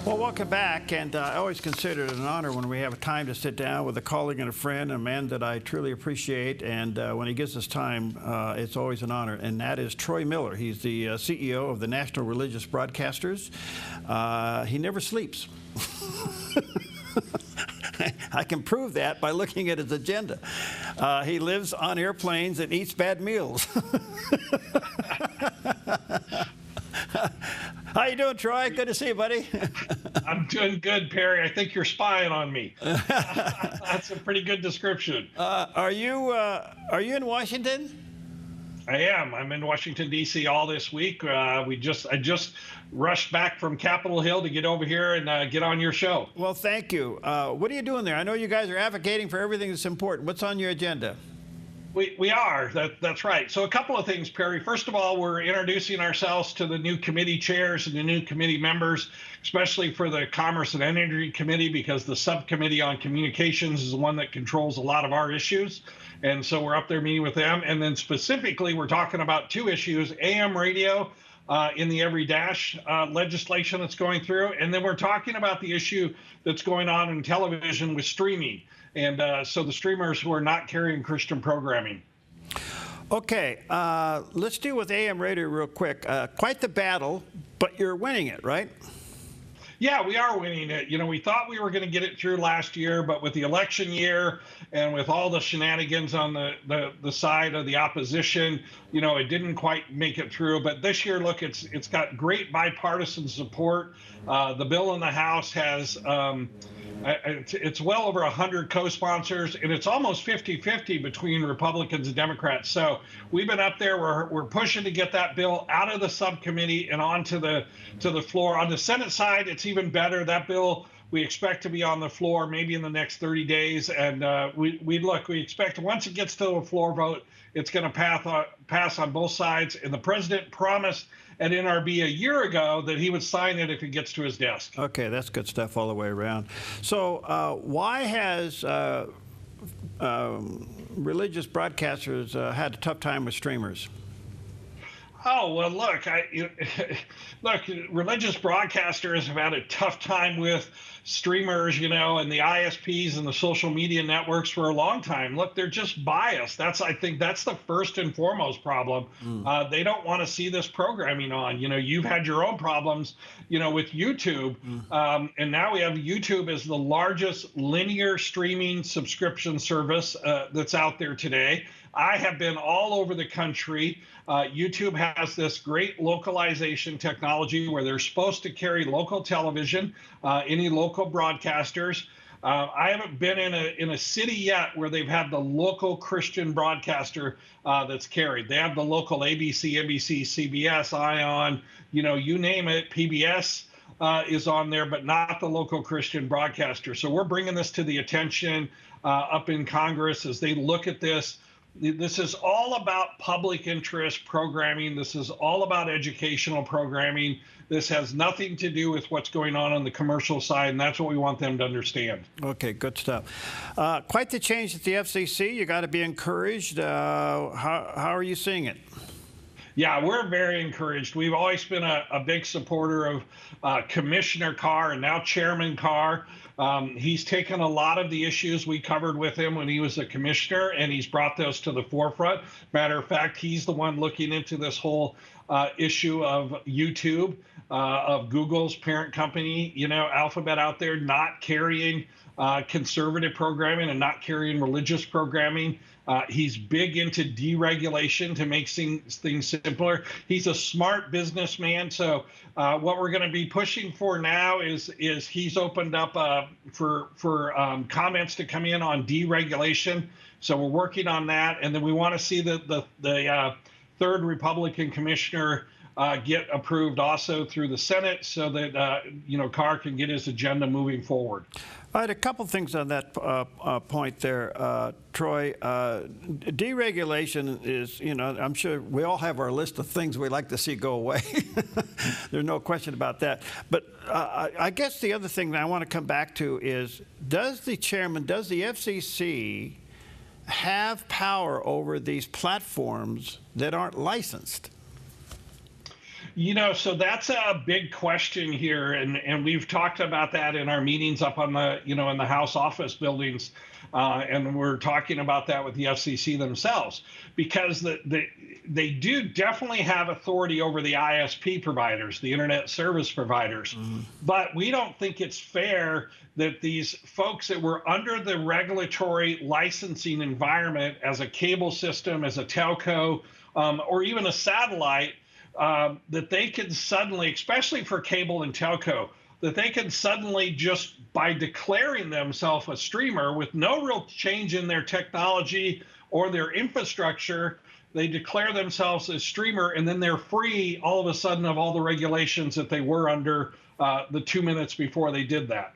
Well, welcome back, and I always consider it an honor when we have a time to sit down with a colleague and a friend, a man that I truly appreciate, and when he gives us time, it's always an honor, and that is Troy Miller. He's the CEO of the National Religious Broadcasters. He never sleeps. I can prove that by looking at his agenda. He lives on airplanes and eats bad meals. How you doing, Troy? Good to see you, buddy. I'm doing good, Perry. I think you're spying on me. That's a pretty good description. Are you in Washington? I am. I'm in Washington, D.C. all this week. I just rushed back from Capitol Hill to get over here and get on your show. Well, thank you. What are you doing there? I know you guys are advocating for everything that's important. What's on your agenda? We are. That's right. So a couple of things, Perry. First of all, we're introducing ourselves to the new committee chairs and the new committee members, especially for the Commerce and Energy Committee, because the subcommittee on communications is the one that controls a lot of our issues. And so we're up there meeting with them. And then specifically, we're talking about two issues: AM radio in the Every Dash legislation that's going through. And then we're talking about the issue that's going on in television with streaming. And so the streamers who are not carrying Christian programming. Okay, let's deal with AM radio real quick. Quite the battle, but you're winning it, right? Yeah, we are winning it. You know, we thought we were going to get it through last year, but with the election year and with all the shenanigans on the side of the opposition, you know, it didn't quite make it through. But this year, look, it's got great bipartisan support. The bill in the House has it's well over 100 co-sponsors, and it's almost 50-50 between Republicans and Democrats. So we've been up there. We're pushing to get that bill out of the subcommittee and onto the floor. On the Senate side, it's even better. That bill we expect to be on the floor maybe in the next 30 days. And we expect once it gets to the floor vote, it's going to pass on both sides. And the president promised at NRB a year ago that he would sign it if it gets to his desk. Okay, that's good stuff all the way around. So why has religious broadcasters had a tough time with streamers? Oh, well, look, religious broadcasters have had a tough time with streamers, you know, and the ISPs and the social media networks for a long time. Look, they're just biased. I think that's the first and foremost problem. They don't want to see this programming on. You know, you've had your own problems, you know, with YouTube. And now we have YouTube as the largest linear streaming subscription service that's out there today. I have been all over the country. YouTube has this great localization technology where they're supposed to carry local television, any local broadcasters. I haven't been in a city yet where they've had the local Christian broadcaster that's carried. They have the local ABC, NBC, CBS, ION, you know, you name it, PBS is on there, but not the local Christian broadcaster. So we're bringing this to the attention up in Congress as they look at this. This is all about public interest programming. This is all about educational programming. This has nothing to do with what's going on the commercial side, and that's what we want them to understand. Okay, good stuff. Quite the change at the FCC. You got to be encouraged. How are you seeing it? Yeah, we're very encouraged. We've always been a big supporter of Commissioner Carr and now Chairman Carr. He's taken a lot of the issues we covered with him when he was a commissioner, and he's brought those to the forefront. Matter of fact, he's the one looking into this whole issue of YouTube, of Google's parent company, you know, Alphabet out there not carrying conservative programming and not carrying religious programming. He's big into deregulation to make things simpler. He's a smart businessman. So what we're going to be pushing for now is he's opened up for comments to come in on deregulation. So we're working on that. And then we want to see the third Republican commissioner get approved also through the Senate so that, you know, Carr can get his agenda moving forward. I had a couple things on that point there, Troy. Deregulation is, you know, I'm sure we all have our list of things we'd like to see go away. There's no question about that. But I guess the other thing that I want to come back to is, does the FCC have power over these platforms that aren't licensed? So that's a big question here, and we've talked about that in our meetings up on the, in the House office buildings, and we're talking about that with the FCC themselves, because they do definitely have authority over the ISP providers, the internet service providers, but we don't think it's fair that these folks that were under the regulatory licensing environment as a cable system, as a telco, or even a satellite, that they can suddenly, especially for cable and telco, that they can suddenly, just by declaring themselves a streamer with no real change in their technology or their infrastructure, they declare themselves as streamer, and then they're free all of a sudden of all the regulations that they were under the 2 minutes before they did that.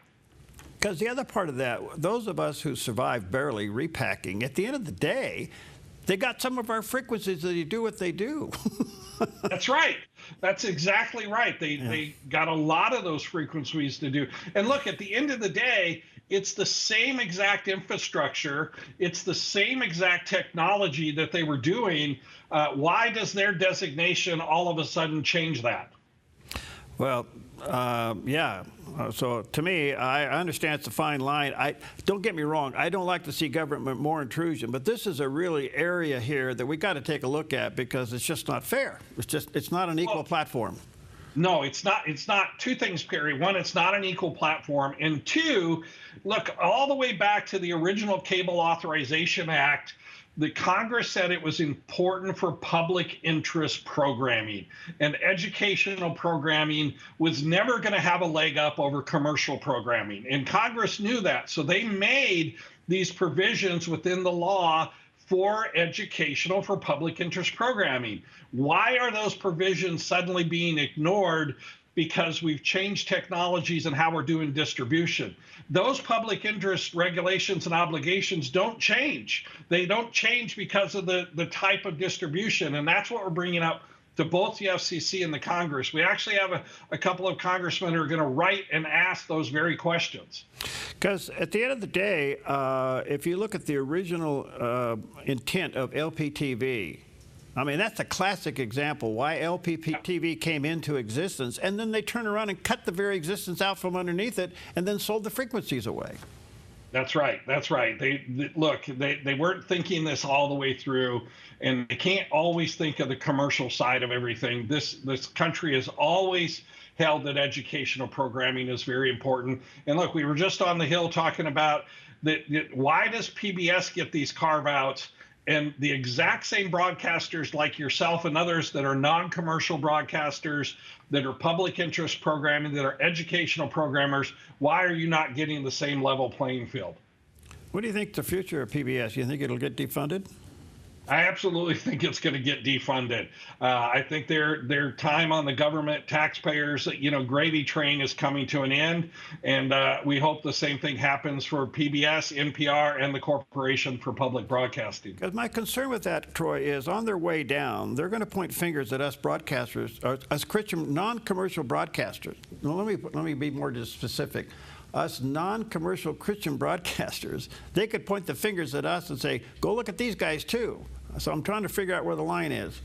Because the other part of that, those of us who survived barely repacking, at the end of the day, they got some of our frequencies that do what they do. That's right. That's exactly right. They got a lot of those frequencies to do. And look, at the end of the day, it's the same exact infrastructure. It's the same exact technology that they were doing. Why does their designation all of a sudden change that? Well, yeah. So to me, I understand it's a fine line. Don't get me wrong. I don't like to see government more intrusion, but this is a really area here that we got to take a look at, because it's just not fair. It's not an equal platform. No, it's not. It's not. Two things, Perry. One, it's not an equal platform. And two, look, all the way back to the original Cable Authorization Act, the Congress said it was important for public interest programming, and educational programming was never going to have a leg up over commercial programming. And Congress knew that. So they made these provisions within the law for educational, for public interest programming. Why are those provisions suddenly being ignored? Because we've changed technologies and how we're doing distribution. Those public interest regulations and obligations don't change. They don't change because of the type of distribution. And that's what we're bringing up to both the FCC and the Congress. We actually have a couple of congressmen who are going to write and ask those very questions. Because at the end of the day, if you look at the original intent of LPTV, I mean, that's a classic example why LPTV came into existence, and then they turn around and cut the very existence out from underneath it and then sold the frequencies away. That's right. That's right. They weren't thinking this all the way through, and they can't always think of the commercial side of everything. This country has always held that educational programming is very important. And look, we were just on the Hill talking about why does PBS get these carve-outs? And the exact same broadcasters like yourself and others that are non-commercial broadcasters, that are public interest programming, that are educational programmers, why are you not getting the same level playing field? What do you think the future of PBS? You think it'll get defunded? I absolutely think it's going to get defunded. I think their time on the government taxpayers, gravy train is coming to an end, and we hope the same thing happens for PBS, NPR, and the Corporation for Public Broadcasting. Because my concern with that, Troy, is on their way down, they're going to point fingers at us broadcasters, or us Christian non-commercial broadcasters. Now, let me be more specific. Us non-commercial Christian broadcasters, they could point the fingers at us and say, go look at these guys too. So I'm trying to figure out where the line is.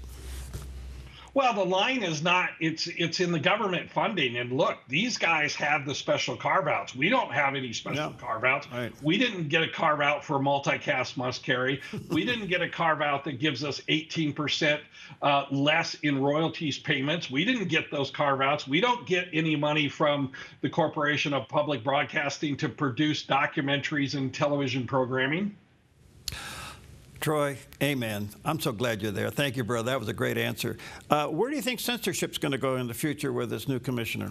Well, the line is not, it's in the government funding. And look, these guys have the special carve-outs. We don't have any special carve-outs. Right. We didn't get a carve-out for multicast must carry. We didn't get a carve-out that gives us 18% less in royalties payments. We didn't get those carve-outs. We don't get any money from the Corporation of Public Broadcasting to produce documentaries and television programming. Troy, amen. I'm so glad you're there. Thank you, brother. That was a great answer. Where do you think censorship's going to go in the future with this new commissioner?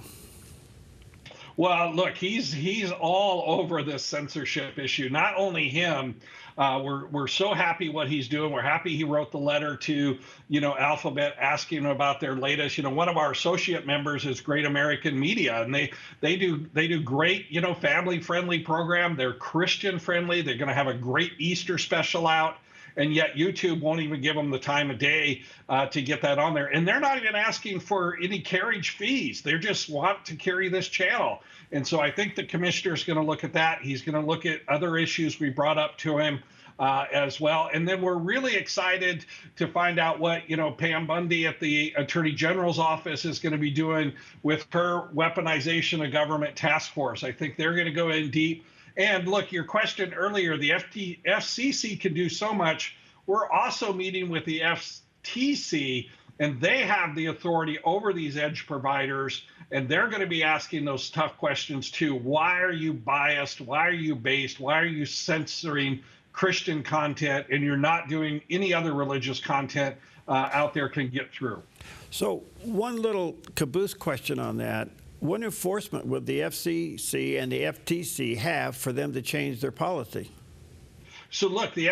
Well, look, he's all over this censorship issue. Not only him, we're so happy what he's doing. We're happy he wrote the letter to, Alphabet asking about their latest. One of our associate members is Great American Media, and they do great, family-friendly program. They're Christian-friendly. They're going to have a great Easter special out. And yet YouTube won't even give them the time of day to get that on there. And they're not even asking for any carriage fees. They just want to carry this channel. And so I think the commissioner is going to look at that. He's going to look at other issues we brought up to him. as well. And then we're really excited to find out what, Pam Bundy at the Attorney General's office is going to be doing with her weaponization of government task force. I think they're going to go in deep. And look, your question earlier, the FCC can do so much. We're also meeting with the FTC, and they have the authority over these edge providers, and they're going to be asking those tough questions too. Why are you biased? Why are you based? Why are you censoring Christian content, and you're not doing any other religious content out there can get through? So one little caboose question on that. What enforcement would the FCC and the FTC have for them to change their policy? So look, the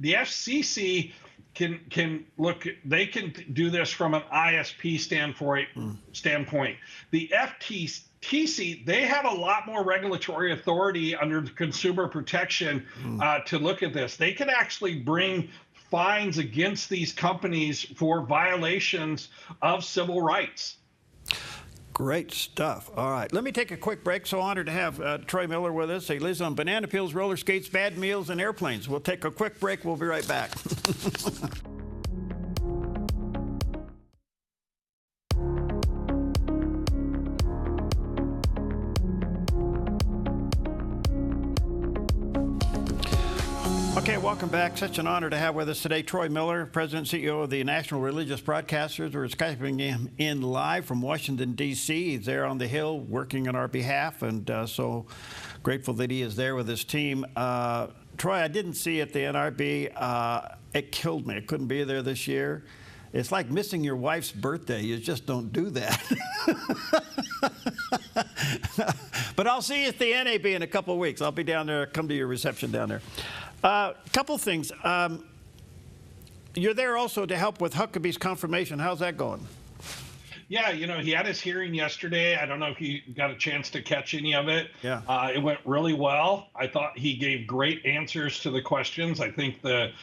FCC can look. They can do this from an ISP standpoint. The FTC, they have a lot more regulatory authority under the consumer protection to look at this. They can actually bring fines against these companies for violations of civil rights. Great stuff. All right. Let me take a quick break. So honored to have Troy Miller with us. He lives on banana peels, roller skates, bad meals, and airplanes. We'll take a quick break. We'll be right back. Okay, welcome back. Such an honor to have with us today Troy Miller, President and CEO of the National Religious Broadcasters. We're Skyping him in live from Washington, D.C. He's there on the Hill working on our behalf, and so grateful that he is there with his team. Troy, I didn't see at the NRB. It killed me. I couldn't be there this year. It's like missing your wife's birthday. You just don't do that. But I'll see you at the NAB in a couple of weeks. I'll be down there, come to your reception down there. Couple things. You're there also to help with Huckabee's confirmation. How's that going? Yeah, he had his hearing yesterday. I don't know if you got a chance to catch any of it. Yeah. It went really well. I thought he gave great answers to the questions. I think the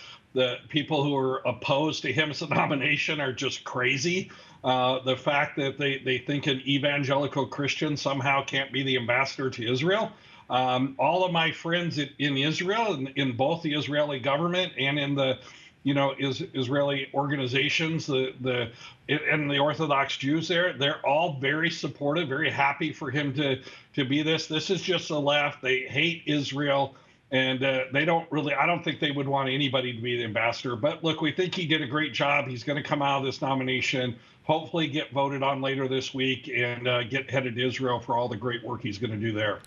people who are opposed to him as a nomination are just crazy. The fact that they think an evangelical Christian somehow can't be the ambassador to Israel. All of my friends in Israel, in both the Israeli government and in the, Israeli organizations, and the Orthodox Jews there, they're all very supportive, very happy for him to be this. This is just the left. They hate Israel, and I don't think they would want anybody to be the ambassador. But look, we think he did a great job. He's going to come out of this nomination, hopefully get voted on later this week, and get headed to Israel for all the great work he's going to do there.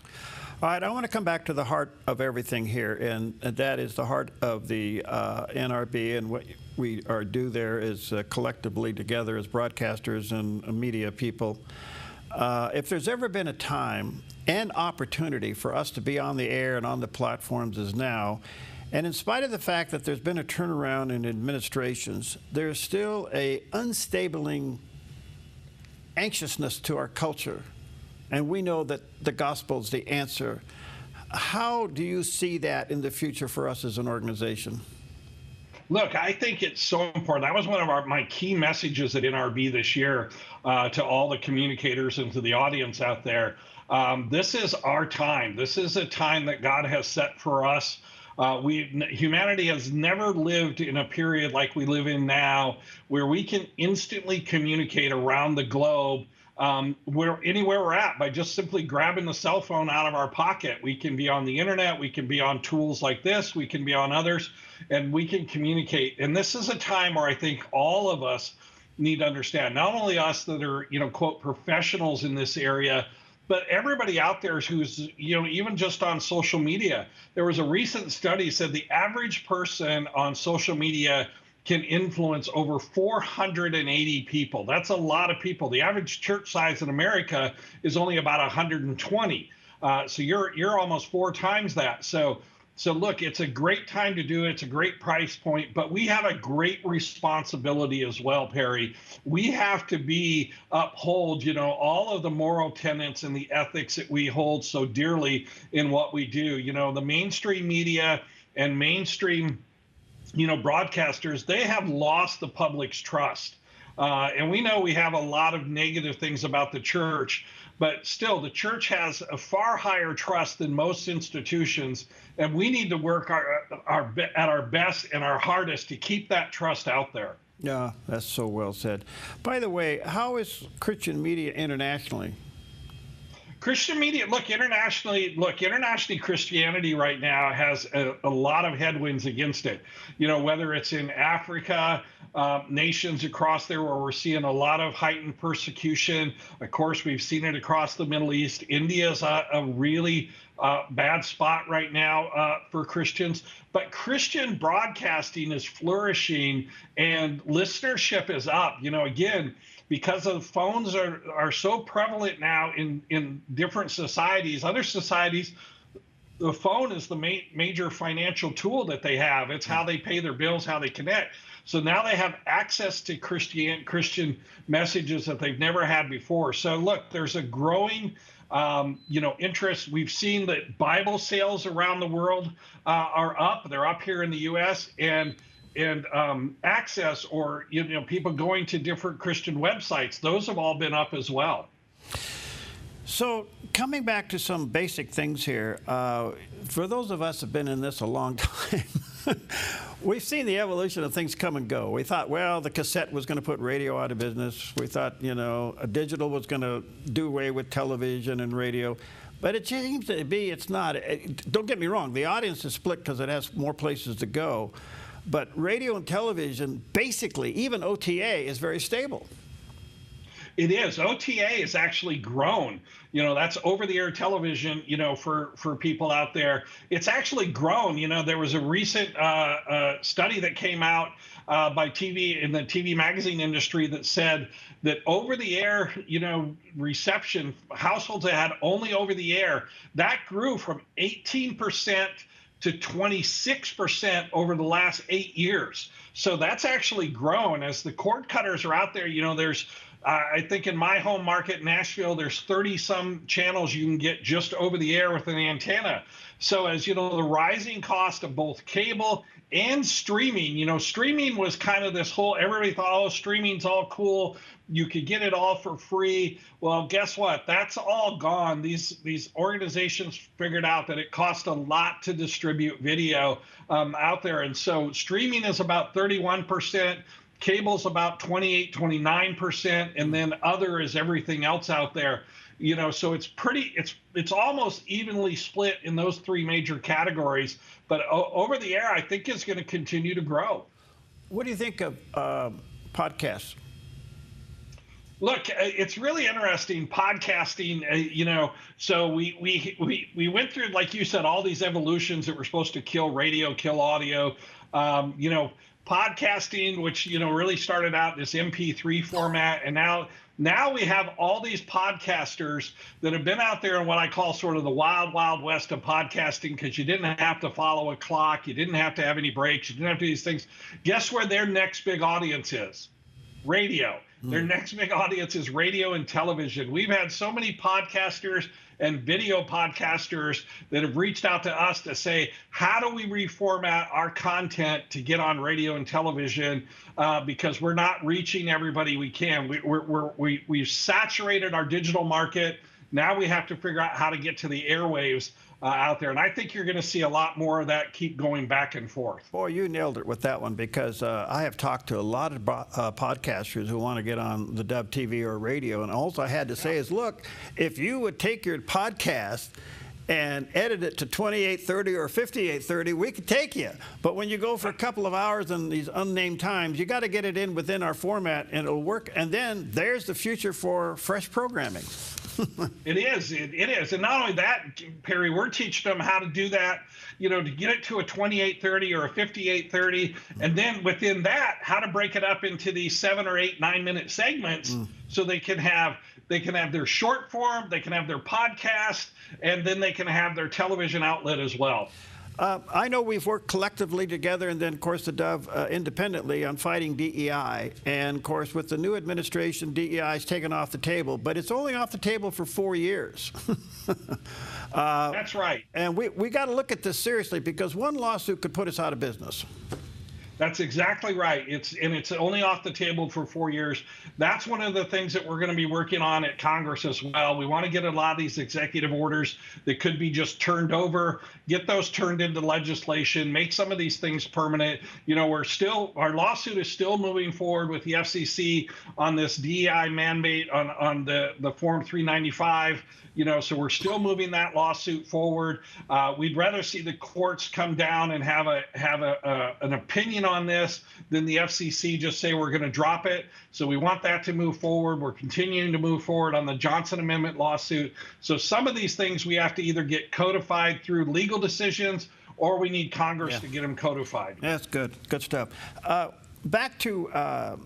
All right, I want to come back to the heart of everything here, and that is the heart of the NRB, and what we do there is collectively together as broadcasters and media people. If there's ever been a time and opportunity for us to be on the air and on the platforms is now, and in spite of the fact that there's been a turnaround in administrations, there's still a unstabling anxiousness to our culture. And we know that the gospel is the answer. How do you see that in the future for us as an organization? Look, I think it's so important. That was one of my key messages at NRB this year to all the communicators and to the audience out there. This is our time. This is a time that God has set for us. Humanity has never lived in a period like we live in now, where we can instantly communicate around the globe. Anywhere we're at by just simply grabbing the cell phone out of our pocket. We can be on the internet, we can be on tools like this, we can be on others, and we can communicate. And this is a time where I think all of us need to understand, not only us that are, quote, professionals in this area, but everybody out there who's, even just on social media. There was a recent study said the average person on social media can influence over 480 people. That's a lot of people. The average church size in America is only about 120. So you're almost 4 times that. So look, it's a great time to do it. It's a great price point, but we have a great responsibility as well, Perry. We have to uphold, all of the moral tenets and the ethics that we hold so dearly in what we do. The mainstream media and mainstream broadcasters, they have lost the public's trust. And we know we have a lot of negative things about the church, but still, the church has a far higher trust than most institutions, and we need to work at our best and our hardest to keep that trust out there. Yeah, that's so well said. By the way, how is Christian media internationally? Christian media, internationally, Christianity right now has a lot of headwinds against it. Whether it's in Africa, nations across there where we're seeing a lot of heightened persecution. Of course, we've seen it across the Middle East. India's a really bad spot right now for Christians. But Christian broadcasting is flourishing and listenership is up. Again, because the phones are so prevalent now in different societies, other societies, the phone is the major financial tool that they have. It's how they pay their bills, how they connect. So now they have access to Christian messages that they've never had before. So look, there's a growing interest. We've seen that Bible sales around the world are up. They're up here in the U.S. and access, or people going to different Christian websites, those have all been up as well. So coming back to some basic things here, for those of us who have been in this a long time, we've seen the evolution of things come and go. We thought, well, the cassette was going to put radio out of business. We thought, a digital was going to do away with television and radio. But it seems to be it's not. Don't get me wrong. The audience is split because it has more places to go. But radio and television, basically, even OTA, is very stable. It is. OTA has actually grown. That's over-the-air television, for people out there. It's actually grown. There was a recent study that came out by TV in the TV magazine industry that said that over-the-air, reception, households that had only over-the-air, that grew from 18% to 26% over the last 8 years. So that's actually grown as the cord cutters are out there. There's, I think in my home market, Nashville, there's 30-some channels you can get just over the air with an antenna. So as the rising cost of both cable and streaming, streaming was kind of this whole, everybody thought, oh, streaming's all cool. You could get it all for free. Well, guess what? That's all gone. These organizations figured out that it costs a lot to distribute video out there. And so streaming is about 31%, cable's about 28, 29%, and then other is everything else out there. So it's almost evenly split in those three major categories. But over the air, I think is going to continue to grow. What do you think of podcasts? Look, it's really interesting podcasting, so we went through, like you said, all these evolutions that were supposed to kill radio, kill audio, podcasting, which, really started out in this MP3 format. And now we have all these podcasters that have been out there in what I call sort of the wild, wild west of podcasting, because you didn't have to follow a clock. You didn't have to have any breaks. You didn't have to do these things. Guess where their next big audience is? Radio. Their next big audience is radio and television. We've had so many podcasters and video podcasters that have reached out to us to say, how do we reformat our content to get on radio and television? Because we're not reaching everybody we can. We've saturated our digital market. Now we have to figure out how to get to the airwaves out there. And I think you're going to see a lot more of that keep going back and forth. Boy, you nailed it with that one, because I have talked to a lot of podcasters who want to get on the Dove TV or radio. And all I had to say is, look, if you would take your podcast and edit it to 28:30 or 58:30, we could take you. But when you go for a couple of hours in these unnamed times, you got to get it in within our format and it'll work. And then there's the future for fresh programming. It is. And not only that, Perry, we're teaching them how to do that, to get it to a 28:30 or a 58:30. And then within that, how to break it up into these 7 or 8, 9-minute segments so they can have their short form, they can have their podcast, and then they can have their television outlet as well. I know we've worked collectively together, and then, of course, the Dove independently on fighting DEI. And, of course, with the new administration, DEI is taken off the table. But it's only off the table for 4 years. That's right. And we got to look at this seriously, because one lawsuit could put us out of business. That's exactly right. It's only off the table for 4 years. That's one of the things that we're going to be working on at Congress as well. We want to get a lot of these executive orders that could be just turned over, get those turned into legislation, make some of these things permanent. You know, our lawsuit is still moving forward with the FCC on this DEI mandate on the Form 395. You know, so we're still moving that lawsuit forward. We'd rather see the courts come down and have an opinion on this than the FCC just say we're going to drop it. So we want that to move forward. We're continuing to move forward on the Johnson Amendment lawsuit. So some of these things we have to either get codified through legal decisions, or we need Congress to get them codified. That's good. Good stuff. Back to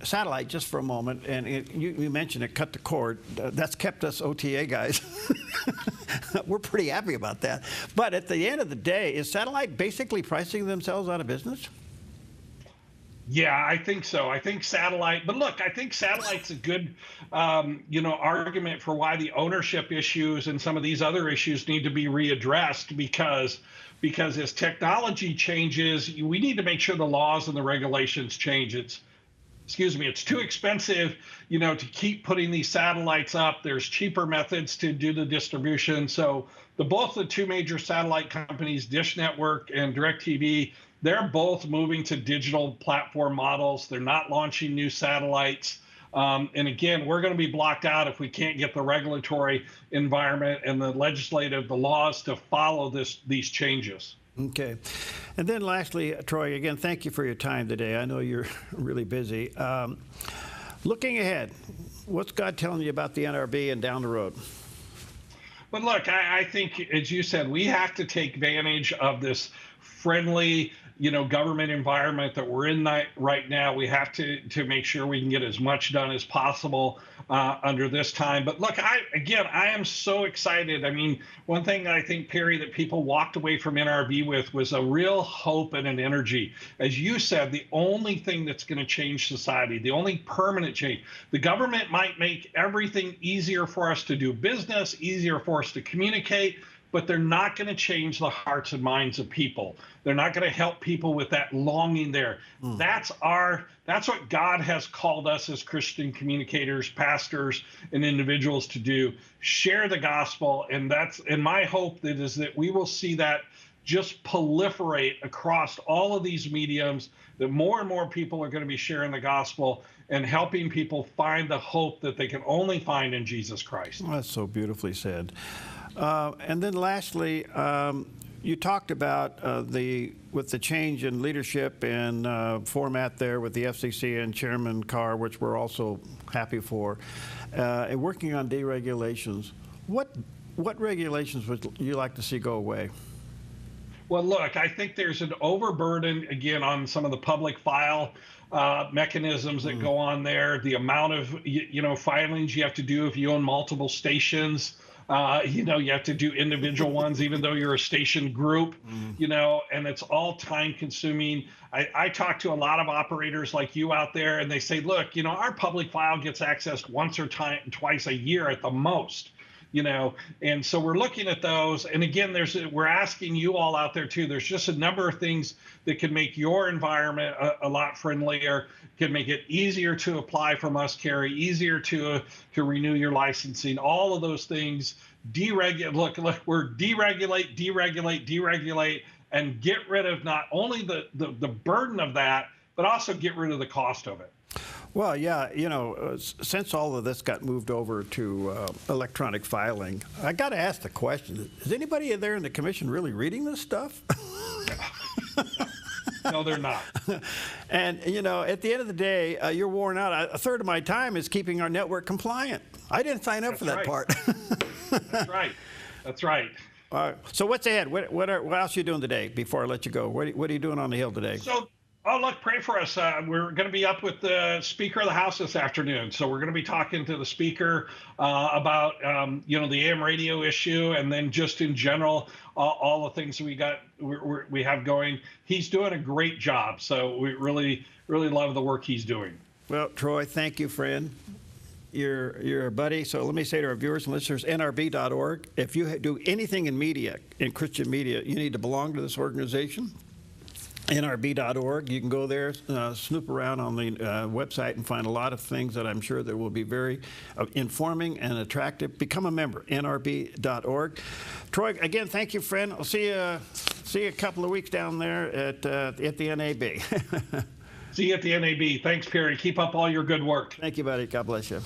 satellite just for a moment, and you mentioned it, cut the cord. That's kept us OTA guys. We're pretty happy about that. But at the end of the day, is satellite basically pricing themselves out of business? Yeah, I think so. I think satellite, but look, I think satellite's a good, argument for why the ownership issues and some of these other issues need to be readdressed, because as technology changes, we need to make sure the laws and the regulations change. It's too expensive, to keep putting these satellites up. There's cheaper methods to do the distribution. So both the two major satellite companies, Dish Network and DirecTV, they're both moving to digital platform models. They're not launching new satellites. And again, we're going to be blocked out if we can't get the regulatory environment and the laws to follow these changes. Okay. And then lastly, Troy, again, thank you for your time today. I know you're really busy. Looking ahead, what's God telling you about the NRB and down the road? But look, I think, as you said, we have to take advantage of this friendly, government environment that we're in right now. We have to make sure we can get as much done as possible under this time. But look, I am so excited. I mean, one thing I think, Perry, that people walked away from NRB with was a real hope and an energy. As you said, the only thing that's going to change society, the only permanent change, the government might make everything easier for us to do business, easier for us to communicate, but they're not going to change the hearts and minds of people. They're not going to help people with that longing there. That's what God has called us as Christian communicators, pastors, and individuals to do. Share the gospel, and my hope is that we will see that just proliferate across all of these mediums, that more and more people are going to be sharing the gospel and helping people find the hope that they can only find in Jesus Christ. Well, that's so beautifully said. And then lastly, you talked about with the change in leadership and format there with the FCC and Chairman Carr, which we're also happy for, and working on deregulations. What regulations would you like to see go away? Well, look, I think there's an overburden, again, on some of the public file mechanisms that go on there, the amount of, filings you have to do if you own multiple stations. You have to do individual ones, even though you're a station group, and it's all time consuming. I talk to a lot of operators like you out there, and they say, look, our public file gets accessed once or twice a year at the most. And so we're looking at those. And again, we're asking you all out there too. There's just a number of things that can make your environment a lot friendlier, can make it easier to apply for must-carry, easier to renew your licensing, all of those things. Look, we're deregulate, and get rid of not only the burden of that, but also get rid of the cost of it. Well, yeah, since all of this got moved over to electronic filing, I got to ask the question, is anybody there in the commission really reading this stuff? No, they're not. And, at the end of the day, you're worn out. A third of my time is keeping our network compliant. I didn't sign up for that part. That's right. That's right. So what's ahead? What else are you doing today before I let you go? What are you doing on the Hill today? Oh, look, pray for us. We're going to be up with the Speaker of the House this afternoon. So we're going to be talking to the Speaker about, the AM radio issue, and then just in general, all the things we have going. He's doing a great job. So we really, really love the work he's doing. Well, Troy, thank you, friend. You're a buddy. So let me say to our viewers and listeners, NRB.org. If you do anything in media, in Christian media, you need to belong to this organization. NRB.org. You can go there, snoop around on the website and find a lot of things that I'm sure that will be very informing and attractive. Become a member, NRB.org. Troy, again, thank you, friend. I'll see you a couple of weeks down there at the NAB. See you at the NAB. Thanks, Perry. Keep up all your good work. Thank you, buddy. God bless you.